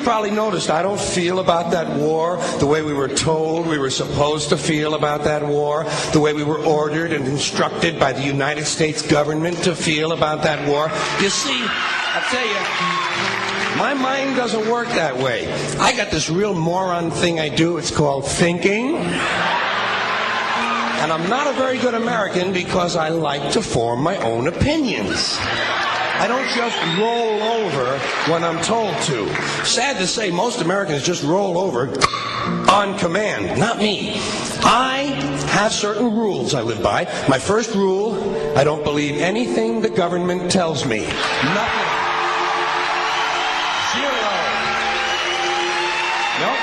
probably noticed I don't feel about that war the way we were told we were supposed to feel about that war, the way we were ordered and instructed by the United States government to feel about that war. You see, I'll tell you, my mind doesn't work that way. I got this real moron thing I do. It's called thinking. And I'm not a very good American because I like to form my own opinions. I don't just roll over when I'm told to. Sad to say, most Americans just roll over on command. Not me. I have certain rules I live by. My first rule, I don't believe anything the government tells me. Nothing. Zero. Nope.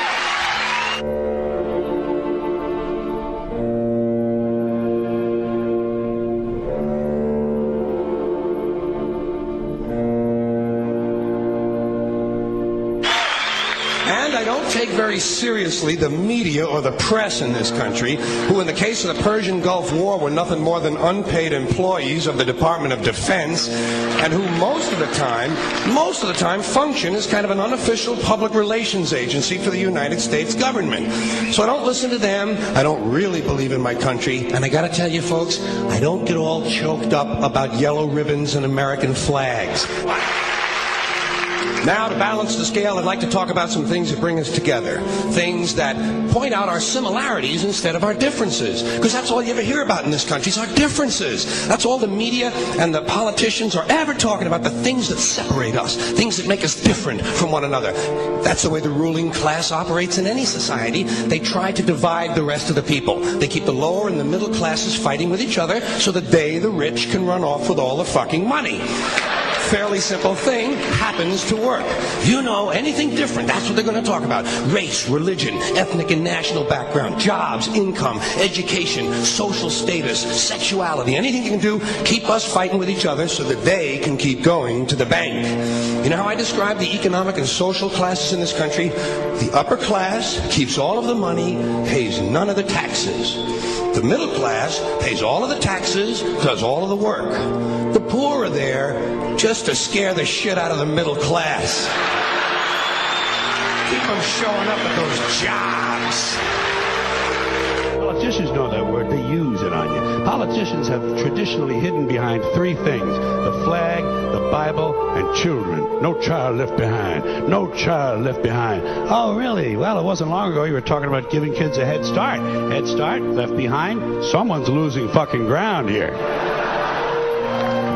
Take very seriously the media or the press in this country, who in the case of the Persian Gulf War were nothing more than unpaid employees of the Department of Defense, and who most of the time function as kind of an unofficial public relations agency for the United States government. So I don't listen to them. I don't really believe in my country, and I gotta tell you folks, I don't get all choked up about yellow ribbons and American flags. Now, to balance the scale, I'd like to talk about some things that bring us together. Things that point out our similarities instead of our differences. Because that's all you ever hear about in this country is our differences. That's all the media and the politicians are ever talking about, the things that separate us, things that make us different from one another. That's the way the ruling class operates in any society. They try to divide the rest of the people. They keep the lower and the middle classes fighting with each other so that they, the rich, can run off with all the fucking money. Fairly simple thing happens to work. You know, anything different, that's what they're going to talk about. Race, religion, ethnic and national background, jobs, income, education, social status, sexuality, anything you can do, keep us fighting with each other so that they can keep going to the bank. You know how I describe the economic and social classes in this country? The upper class keeps all of the money, pays none of the taxes. The middle class pays all of the taxes, does all of the work. The poor are there just to scare the shit out of the middle class. Keep them showing up at those jobs. Politicians know that word. They use it on you. Politicians have traditionally hidden behind three things: the flag, the Bible, and children. No child left behind. No child left behind. Oh, really? Well, it wasn't long ago you were talking about giving kids a head start. Head start, left behind? Someone's losing fucking ground here.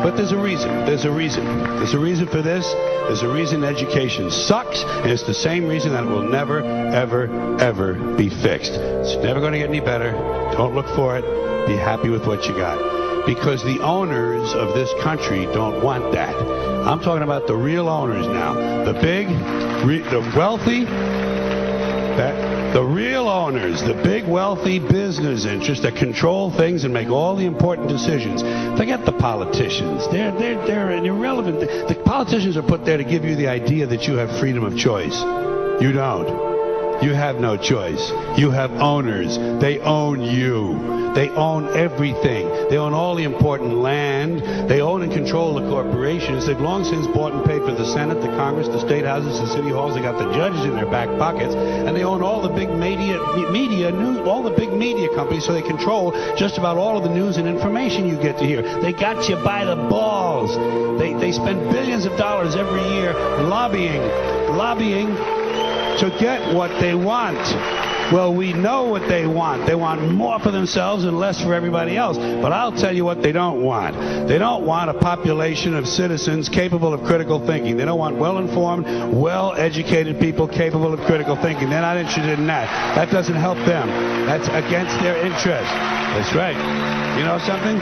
But there's a reason. There's a reason. There's a reason for this. There's a reason education sucks, and it's the same reason that it will never, ever, ever be fixed. It's never going to get any better. Don't look for it. Be happy with what you got. Because the owners of this country don't want that. I'm talking about the real owners now. The big, the wealthy, the real owners, the big wealthy business interests that control things and make all the important decisions. Forget the politicians. They're irrelevant. The politicians are put there to give you the idea that you have freedom of choice. You don't. You have no choice. You have owners. They own you. They own everything. They own all the important land. They own and control the corporations. They've long since bought and paid for the Senate, the Congress, the state houses, the city halls. They got the judges in their back pockets, and they own all the big media news, all the big media companies. So they control just about all of the news and information you get to hear. They got you by the balls. They spend billions of dollars every year lobbying to get what they want. Well, we know what they want. They want more for themselves and less for everybody else. But I'll tell you what they don't want. They don't want a population of citizens capable of critical thinking. They don't want well-informed, well-educated people capable of critical thinking. They're not interested in that. That doesn't help them. That's against their interest. That's right. You know something?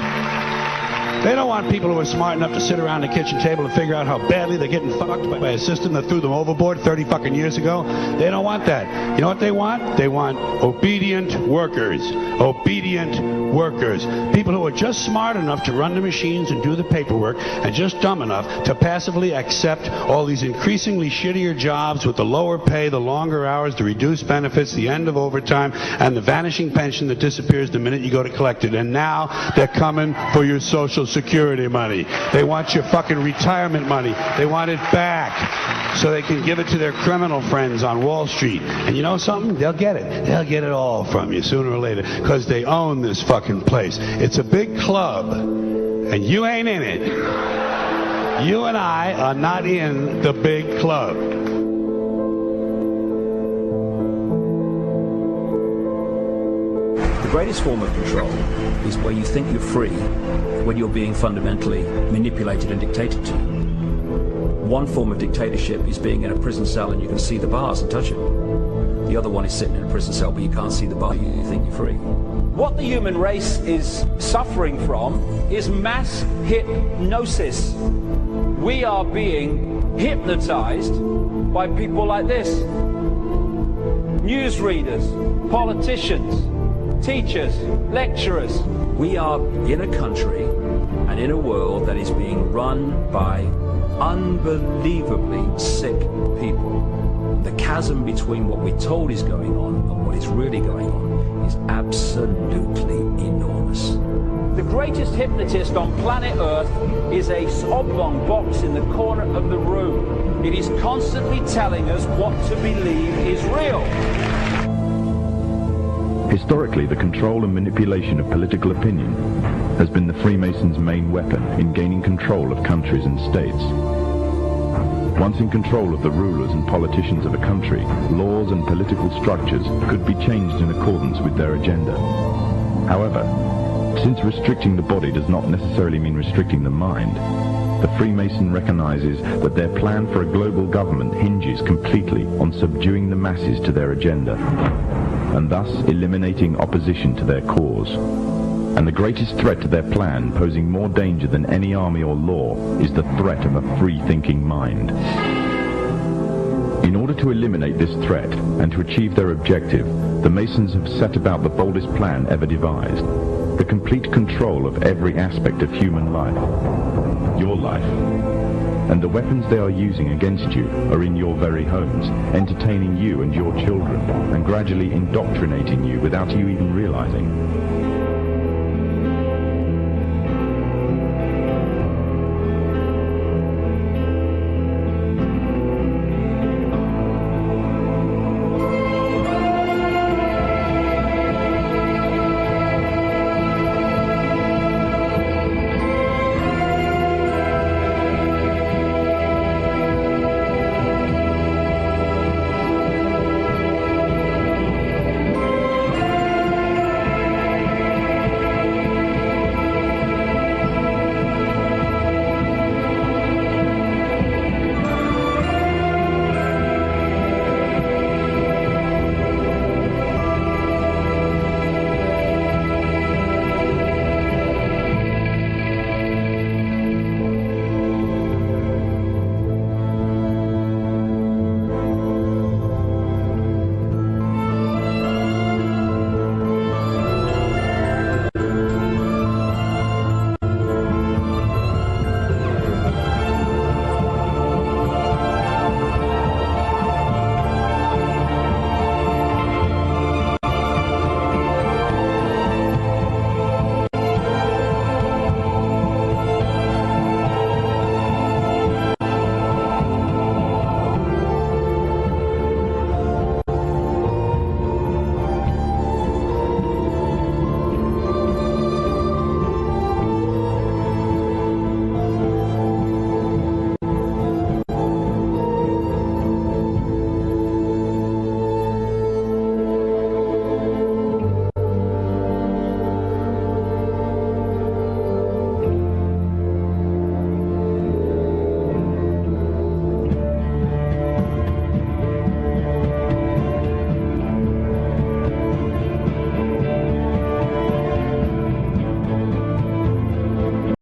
They don't want people who are smart enough to sit around the kitchen table and figure out how badly they're getting fucked by a system that threw them overboard 30 fucking years ago. They don't want that. You know what they want? They want obedient workers. Obedient workers. People who are just smart enough to run the machines and do the paperwork, and just dumb enough to passively accept all these increasingly shittier jobs with the lower pay, the longer hours, the reduced benefits, the end of overtime, and the vanishing pension that disappears the minute you go to collect it. And now they're coming for your Social Security money. They want your fucking retirement money. They want it back so they can give it to their criminal friends on Wall Street. And you know something? They'll get it. They'll get it all from you sooner or later because they own this fucking place. It's a big club, and you ain't in it. You and I are not in the big club. The greatest form of control is where you think you're free when you're being fundamentally manipulated and dictated to. One form of dictatorship is being in a prison cell and you can see the bars and touch them. The other one is sitting in a prison cell but you can't see the bar, you think you're free. What the human race is suffering from is mass hypnosis. We are being hypnotized by people like this. Newsreaders, politicians, teachers, lecturers. We are in a country and in a world that is being run by unbelievably sick people. The chasm between what we're told is going on and what is really going on is absolutely enormous. The greatest hypnotist on planet Earth is a oblong box in the corner of the room. It is constantly telling us what to believe is real. Historically, the control and manipulation of political opinion has been the Freemasons' main weapon in gaining control of countries and states. Once in control of the rulers and politicians of a country, laws and political structures could be changed in accordance with their agenda. However, since restricting the body does not necessarily mean restricting the mind, the Freemason recognizes that their plan for a global government hinges completely on subduing the masses to their agenda, and thus eliminating opposition to their cause. And the greatest threat to their plan, posing more danger than any army or law, is the threat of a free-thinking mind. In order to eliminate this threat and to achieve their objective, the Masons have set about the boldest plan ever devised: the complete control of every aspect of human life, your life. And the weapons they are using against you are in your very homes, entertaining you and your children, and gradually indoctrinating you without you even realizing.